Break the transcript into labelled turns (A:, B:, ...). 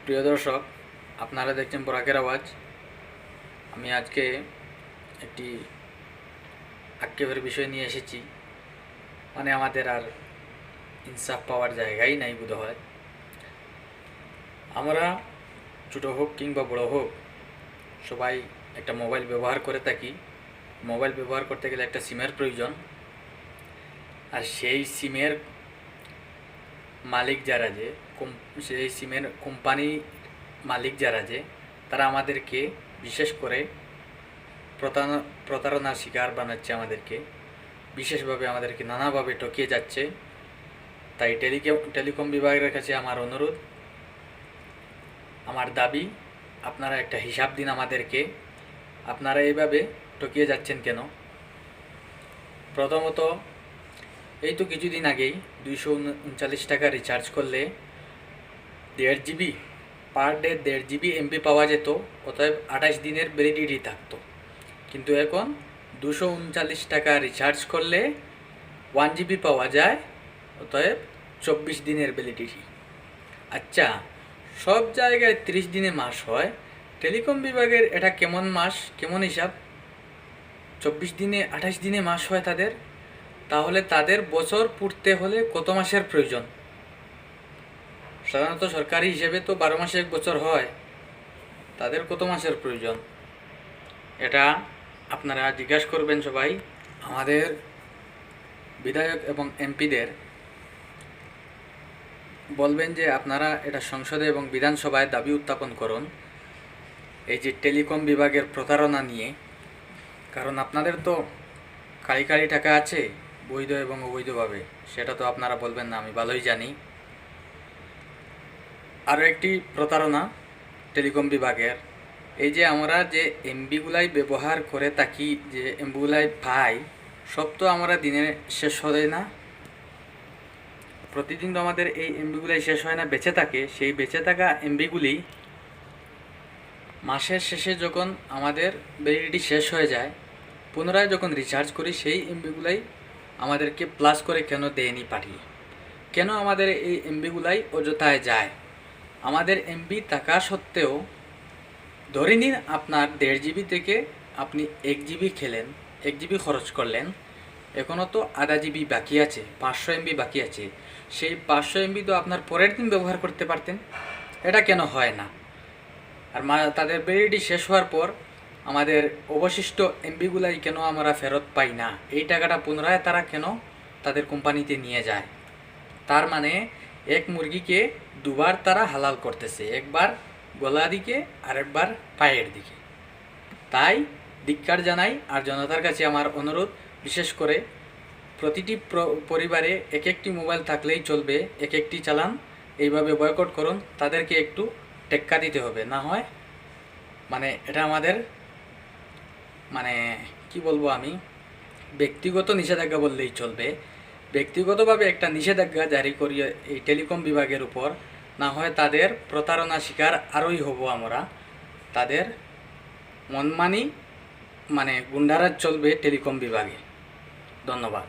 A: প্রিয় দর্শক, আপনারা দেখছেন বরাকের আওয়াজ। আমি আজকে একটি আক্ষেপের বিষয় নিয়ে এসেছি। মানে আমাদের আর ইনসাফ পাওয়ার জায়গাই নাই বোধ হয়। আমরা ছোটো হোক কিংবা বড়ো হোক, সবাই একটা মোবাইল ব্যবহার করে থাকি। মোবাইল ব্যবহার করতে গেলে একটা সিমের প্রয়োজন। আর সেই সিমের মালিক যারা যে সেই সিমের কোম্পানি মালিক যারা যে তারা আমাদেরকে বিশেষ করে প্রতারণার শিকার বানাচ্ছে। আমাদেরকে বিশেষভাবে আমাদেরকে নানাভাবে ঠকিয়ে যাচ্ছে। তাই টেলিকম বিভাগের কাছে আমার অনুরোধ, আমার দাবি, আপনারা একটা হিসাব দিন আমাদেরকে। আপনারা এইভাবে ঠকিয়ে যাচ্ছেন কেন? প্রথমত, এই তো কিছুদিন আগেই 239 টাকা রিচার্জ করলে 1.5 GB per day 1.5 GB MB পাওয়া যেত, অতএব 28 দিনের ভ্যালিডিটি থাকতো। কিন্তু এখন 239 টাকা রিচার্জ করলে 1 জিবি পাওয়া যায়, অতএব 24 দিনের ভ্যালিডিটি। আচ্ছা, সব জায়গায় 30 দিনে মাস হয়, টেলিকম বিভাগের এটা কেমন মাস, কেমন হিসাব? 24 দিনে 28 দিনে মাস হয় তাদের। তাহলে তাদের বছর পূর্তে হলে কত মাসের প্রয়োজন? সাধারণত সরকারি হিসেবে তো 12 মাসে 1 বছর হয়, তাদের কত মাসের প্রয়োজন? এটা আপনারা জিজ্ঞাসা করবেন সবাই। আমাদের বিধায়ক এবং এমপিদের বলবেন যে আপনারা এটা সংসদে এবং বিধানসভায় দাবি উত্থাপন করুন এই যে টেলিকম বিভাগের প্রতারণা নিয়ে। কারণ আপনাদের তো কারি কারি টাকা আছে, বৈধ এবং অবৈধভাবে, সেটা তো আপনারা বলবেন না, আমি ভালোই জানি। আরও একটি প্রতারণা টেলিকম বিভাগের, এই যে আমরা যে এমবিগুলাই ব্যবহার করে থাকি, যে এমবিগুলাই পাই, সব তো আমরা দিনে শেষ হয় না। প্রতিদিন তো আমাদের এই এমবিগুলাই শেষ হয় না, বেঁচে থাকে। সেই বেঁচে থাকা এমবিগুলি মাসের শেষে যখন আমাদের ভ্যালিডিটি শেষ হয়ে যায়, পুনরায় যখন রিচার্জ করি, সেই এমবিগুলাই আমাদেরকে প্লাস করে কেন দেয়নি পাঠিয়ে? কেন আমাদের এই এমবিগুলাই অযথায় যায়? আমাদের এমবি থাকা সত্ত্বেও, ধরে নিন আপনার 1.5 জিবি থেকে আপনি 1 জিবি খেলেন, 1 জিবি খরচ করলেন, এখনও তো আধা জিবি বাকি আছে, 500 এমবি বাকি আছে। সেই 500 এমবি তো আপনার পরের দিন ব্যবহার করতে পারতেন। এটা কেন হয় না? আর তাদের ভ্যালিডিটি শেষ হওয়ার পর আমাদের অবশিষ্ট এমবিগুলাই কেন আমরা ফেরত পাই না? এই টাকাটা পুনরায় তারা কেন তাদের কোম্পানিতে নিয়ে যায়? তার মানে এক মুরগিকে দুবার তারা হালাল করতেছে, একবার গলা দিকে আর একবার পায়ের দিকে। তাই ধিক্কার জানাই। আর জনতার কাছে আমার অনুরোধ, বিশেষ করে প্রতিটি পরিবারে এক একটি মোবাইল থাকলেই চলবে, এক একটি চালান। এইভাবে বয়কট করুন, তাদেরকে একটু টেক্কা দিতে হবে। না হয় এটা আমাদের কি বলবো আমি, ব্যক্তিগত নিষেধাজ্ঞা বললেই চলবে। ব্যক্তিগতভাবে একটা নিষেধাজ্ঞা জারি করি এই টেলিকম বিভাগের উপর। না হয় তাদের প্রতারণা শিকার আরোই হব আমরা। তাদের মনমানি গুন্ডারাজ চলবে টেলিকম বিভাগে। ধন্যবাদ।